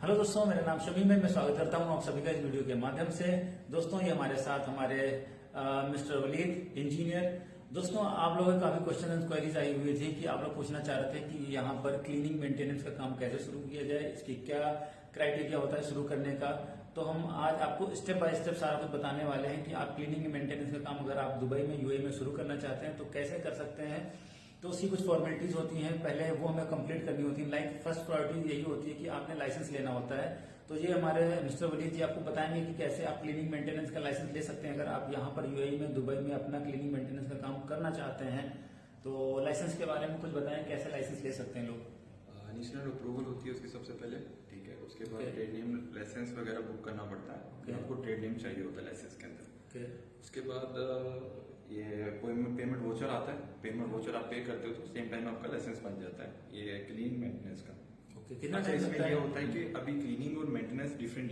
Hello दोस्तों, मेरा नाम शमीम है। मैं स्वागत करता हूं आप सभी का इस वीडियो के माध्यम से। दोस्तों, ये हमारे साथ हमारे मिस्टर वलीद इंजीनियर। दोस्तों, आप लोगों के काफी क्वेश्चन एंड क्वेरीज आई हुई थी कि आप लोग पूछना चाह रहे थे कि यहाँ पर क्लीनिंग मेंटेनेंस का काम कैसे शुरू किया जाए, इसकी क्या क्राइटेरिया होता है शुरू करने का। तो हम आज आपको स्टेप बाय स्टेप सारा कुछ बताने वाले हैं कि आप क्लीनिंग मेंटेनेंस का काम अगर आप दुबई में यूएई में शुरू करना चाहते हैं तो कैसे कर सकते हैं। तो उसकी कुछ फॉर्मेलिटीज होती हैं, पहले वो हमें कंप्लीट करनी होती है। लाइक फर्स्ट प्रायोरिटी यही होती है कि आपने लाइसेंस लेना होता है। तो ये हमारे मिस्टर वलीद जी आपको बताएंगे कि कैसे आप क्लीनिंग मेंटेनेंस का लाइसेंस ले सकते हैं अगर आप यहाँ पर यूएई में दुबई में अपना क्लीनिंग मेंटेनेंस का काम करना चाहते हैं। तो लाइसेंस के बारे में कुछ बताएं, कैसे लाइसेंस ले सकते हैं लोग। नेशनल अप्रूवल होती है उसकी सबसे पहले, ठीक है। उसके बाद ट्रेड नेम लाइसेंस वगैरह बुक करना पड़ता है। आपको ट्रेड नेम चाहिए होता है लाइसेंस के अंदर। उसके बाद ये पेमेंट वोचर आता है। पेमेंट वोचर आप पे करते हो तो सेम टाइम आपका लाइसेंस बन जाता है। ये क्लीनिंग मेंटेनेंस का। कितना अच्छा, इसमें ये होता है कि अभी क्लीनिंग और मेंटेनेंस डिफरेंट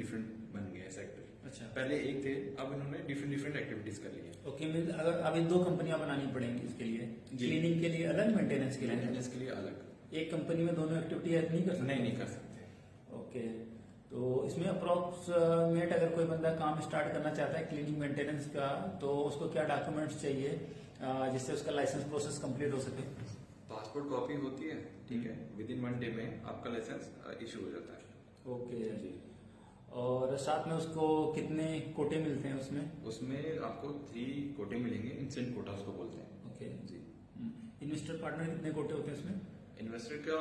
बन गए सेक्टर। अच्छा, पहले एक थे, अब इन्होंने डिफरेंट एक्टिविटीज कर ली है। ओके, अगर अभी दो कंपनियां बनानी पड़ेंगी इसके लिए, क्लीनिंग के लिए अलग, मेंटेनेंस के लिए अलग। एक कंपनी में दोनों एक्टिविटी नहीं कर सकते? नहीं कर सकते। ओके, तो इसमें अप्रोक्सीमेट अगर कोई बंदा काम स्टार्ट करना चाहता है क्लीनिंग मेंटेनेंस का, तो उसको क्या डॉक्यूमेंट्स चाहिए जिससे उसका लाइसेंस प्रोसेस कंप्लीट हो सके? पासपोर्ट कॉपी होती है, ठीक है। विद इन 1 डे में आपका लाइसेंस इशू हो जाता है। ओके जी। और साथ में उसको कितने कोटे मिलते हैं उसमें? उसमें आपको 3 कोटे मिलेंगे, इंस्टेंट कोटा उसको बोलते हैं। ओके जी। इन्वेस्टर पार्टनर कितने कोटे होते हैं इसमें? इन्वेस्टर का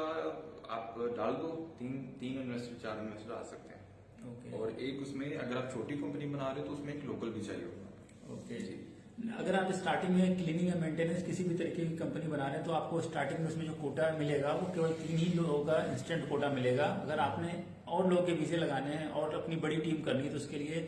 आप डाल दो, तीन इन्वेस्टर 4 इन्वेस्टर आ सकते हैं। ओके। और एक उसमें अगर आप छोटी कंपनी बना रहे हो तो उसमें एक लोकल भी चाहिए होगा। ओके जी। अगर आप स्टार्टिंग में क्लीनिंग या मेंटेनेंस किसी भी तरीके की कंपनी बना रहे हैं तो आपको स्टार्टिंग में उसमें जो कोटा मिलेगा वो केवल 3 ही लोगों का इंस्टेंट कोटा मिलेगा। अगर आपने और लोगों के वीजे लगाने हैं और अपनी बड़ी टीम करनी है तो उसके लिए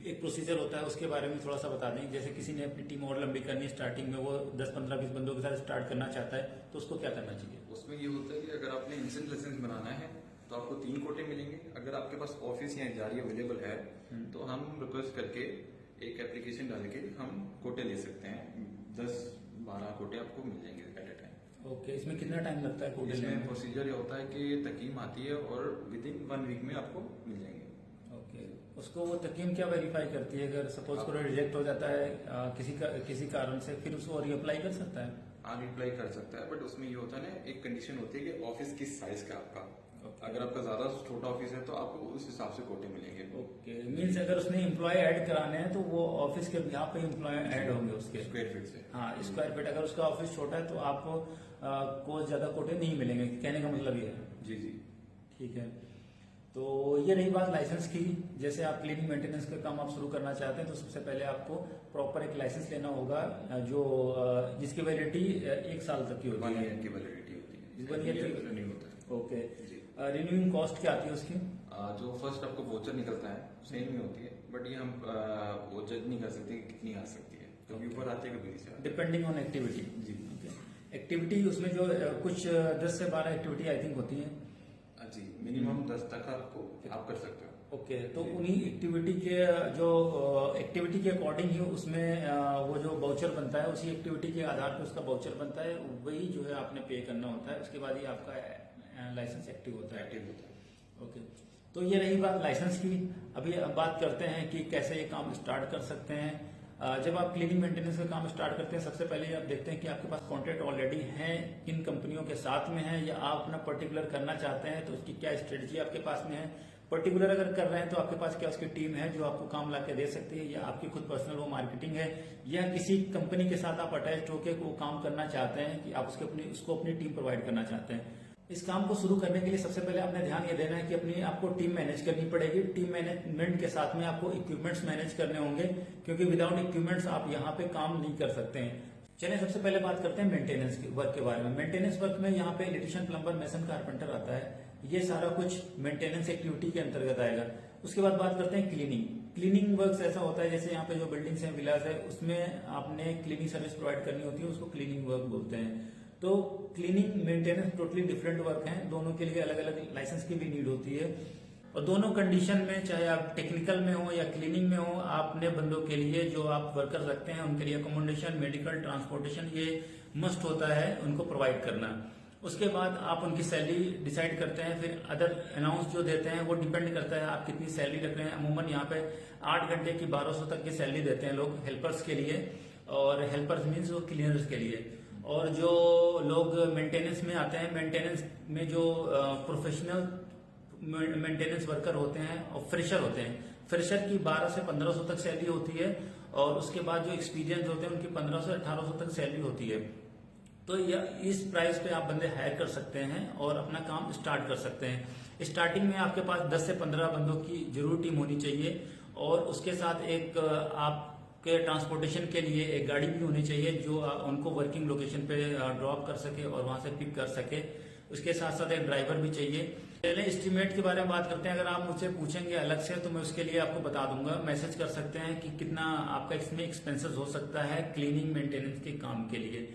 एक प्रोसीजर होता है, उसके बारे में थोड़ा सा बता दें। जैसे किसी ने अपनी टीम और लंबी करनी है, स्टार्टिंग में वो 10, 15, 20 बंदों के साथ स्टार्ट करना चाहता है तो उसको क्या करना चाहिए? उसमें ये होता है कि अगर आपने इंस्टेंट लाइसेंस बनाना है तो आपको 3 कोटे मिलेंगे। अगर आपके पास ऑफिस या जारी अवेलेबल है तो हम रिक्वेस्ट करके एक एप्लीकेशन डाल के हम कोटे ले सकते हैं। 10-12 कोटे आपको मिल जाएंगे एट ए टाइम। ओके, इसमें कितना टाइम लगता है कोटे लेने में? प्रोसीजर ये होता है कि तकीम आती है और विद इन 1 वीक में आपको मिल जाएंगे। ओके, उसको वो तकीम क्या वेरीफाई करती है? अगर सपोज करो रिजेक्ट हो जाता है किसी कारण से, फिर उसको रीअप्लाई कर सकता है? हाँ, रिप्लाई कर सकता है, बट उसमें ये होता है ना, एक कंडीशन होती है कि ऑफिस किस साइज का आपका। अगर आपका ज्यादा छोटा ऑफिस है तो आपको उस हिसाब से कोटे मिलेंगे। ओके, मीन्स अगर उसने एम्प्लॉय ऐड कराने हैं तो वो ऑफिस के यहाँ पे एम्प्लॉय ऐड होंगे उसके स्क्वायर फीट से। हाँ, स्क्वायर फीट। अगर उसका ऑफिस छोटा है तो आपको को ज्यादा कोटे नहीं मिलेंगे, कहने का मतलब ये है। जी जी, ठीक है। तो ये रही बात लाइसेंस की। जैसे आप क्लीनिंग मेंटेनेंस का काम आप शुरू करना चाहते हैं तो सबसे पहले आपको प्रॉपर एक लाइसेंस लेना होगा जो जिसकी वैलिडिटी 1 साल तक की होती है। 1 ईयर की वैलिडिटी होती है। 1 ईयर की रिन्यू होता है। ओके जी। रिन्यूइंग कॉस्ट क्या आती है उसकी? जो फर्स्ट आपको वोचर निकलता है सेम ही होती है, बट ये हम वो जज नहीं कर सकते कि कितनी आ सकती है, कभी ऊपर आती है कभी नीचे आती है, डिपेंडिंग ऑन एक्टिविटी। जी। एक्टिविटी उसमें जो कुछ 10 से 12 एक्टिविटी आई थिंक होती है। जी, मिनिमम 10 तक आप कर सकते हो। ओके, तो उन्हीं एक्टिविटी के जो एक्टिविटी के अकॉर्डिंग ही उसमें वो जो बाउचर बनता है, उसी एक्टिविटी के आधार पर उसका बाउचर बनता है, वही जो है आपने पे करना होता है। उसके बाद ही आपका लाइसेंस एक्टिव होता है। ओके, तो ये रही बात लाइसेंस की। अभी अब बात करते हैं कि कैसे ये काम स्टार्ट कर सकते हैं। जब आप क्लीनिंग मेंटेनेंस का काम स्टार्ट करते हैं सबसे पहले आप देखते हैं कि आपके पास कॉन्ट्रैक्ट ऑलरेडी है, किन कंपनियों के साथ में है, या आप अपना पर्टिकुलर करना चाहते हैं तो उसकी क्या स्ट्रेटजी आपके पास में है। पर्टिकुलर अगर कर रहे हैं तो आपके पास क्या उसकी टीम है जो आपको काम ला के दे सकती है, या आपकी खुद पर्सनल वो मार्केटिंग है, या किसी कंपनी के साथ आप अटैच होकर वो काम करना चाहते हैं कि आप उसको अपनी टीम प्रोवाइड करना चाहते हैं। इस काम को शुरू करने के लिए सबसे पहले आपने ध्यान ये देना है कि आपको टीम मैनेज करनी पड़ेगी। टीम मैनेजमेंट के साथ में आपको इक्विपमेंट्स मैनेज करने होंगे, क्योंकि विदाउट इक्विपमेंट्स आप यहाँ पे काम नहीं कर सकते हैं। चलिए सबसे पहले बात करते हैं मेंटेनेंस वर्क के बारे में। मेंटेनेंस वर्क में यहाँ पे इलेक्ट्रिशियन, प्लम्बर, मेसन, कारपेंटर आता है। ये सारा कुछ मेंटेनेंस एक्टिविटी के अंतर्गत आएगा। उसके बाद बात करते हैं क्लीनिंग। क्लीनिंग वर्क ऐसा होता है जैसे यहाँ पे जो बिल्डिंग्स हैं, विलास है, उसमें आपने क्लीनिंग सर्विस प्रोवाइड करनी होती है, उसको क्लीनिंग वर्क बोलते हैं। तो cleaning maintenance totally different work हैं, दोनों के लिए अलग अलग लाइसेंस की भी नीड होती है। और दोनों कंडीशन में, चाहे आप टेक्निकल में हो या क्लीनिंग में हो, आपने बंदों के लिए जो आप वर्कर रखते हैं उनके लिए अकोमोडेशन, मेडिकल, ट्रांसपोर्टेशन ये मस्ट होता है उनको प्रोवाइड करना। उसके बाद आप उनकी सैलरी डिसाइड करते हैं। फिर अदर अनाउंस जो देते हैं वो डिपेंड करता है आप कितनी सैलरी रख रहे हैं। अमूमन यहाँ पे 8 घंटे की 1200 तक की सैलरी देते हैं लोग हेल्पर्स के लिए, और हेल्पर्स मीन्स वो क्लीनर्स के लिए। और जो लोग मेंटेनेंस में आते हैं, मेंटेनेंस में जो प्रोफेशनल मेंटेनेंस वर्कर होते हैं और फ्रेशर होते हैं, फ्रेशर की 1200 से 1500 तक सैलरी होती है, और उसके बाद जो एक्सपीरियंस होते हैं उनकी 1500 से 1800 तक सैलरी होती है। तो इस प्राइस पे आप बंदे हायर कर सकते हैं और अपना काम स्टार्ट कर सकते हैं। स्टार्टिंग में आपके पास 10 से 15 बंदों की जरूर टीम होनी चाहिए, और उसके साथ एक आपके ट्रांसपोर्टेशन के लिए एक गाड़ी भी होनी चाहिए जो उनको वर्किंग लोकेशन पे ड्रॉप कर सके और वहां से पिक कर सके। उसके साथ साथ एक ड्राइवर भी चाहिए। पहले एस्टिमेट के बारे में बात करते हैं। अगर आप मुझसे पूछेंगे अलग से तो मैं उसके लिए आपको बता दूंगा, मैसेज कर सकते हैं कि कितना आपका इसमें एक्सपेंसेस हो सकता है क्लीनिंग मेंटेनेंस के काम के लिए।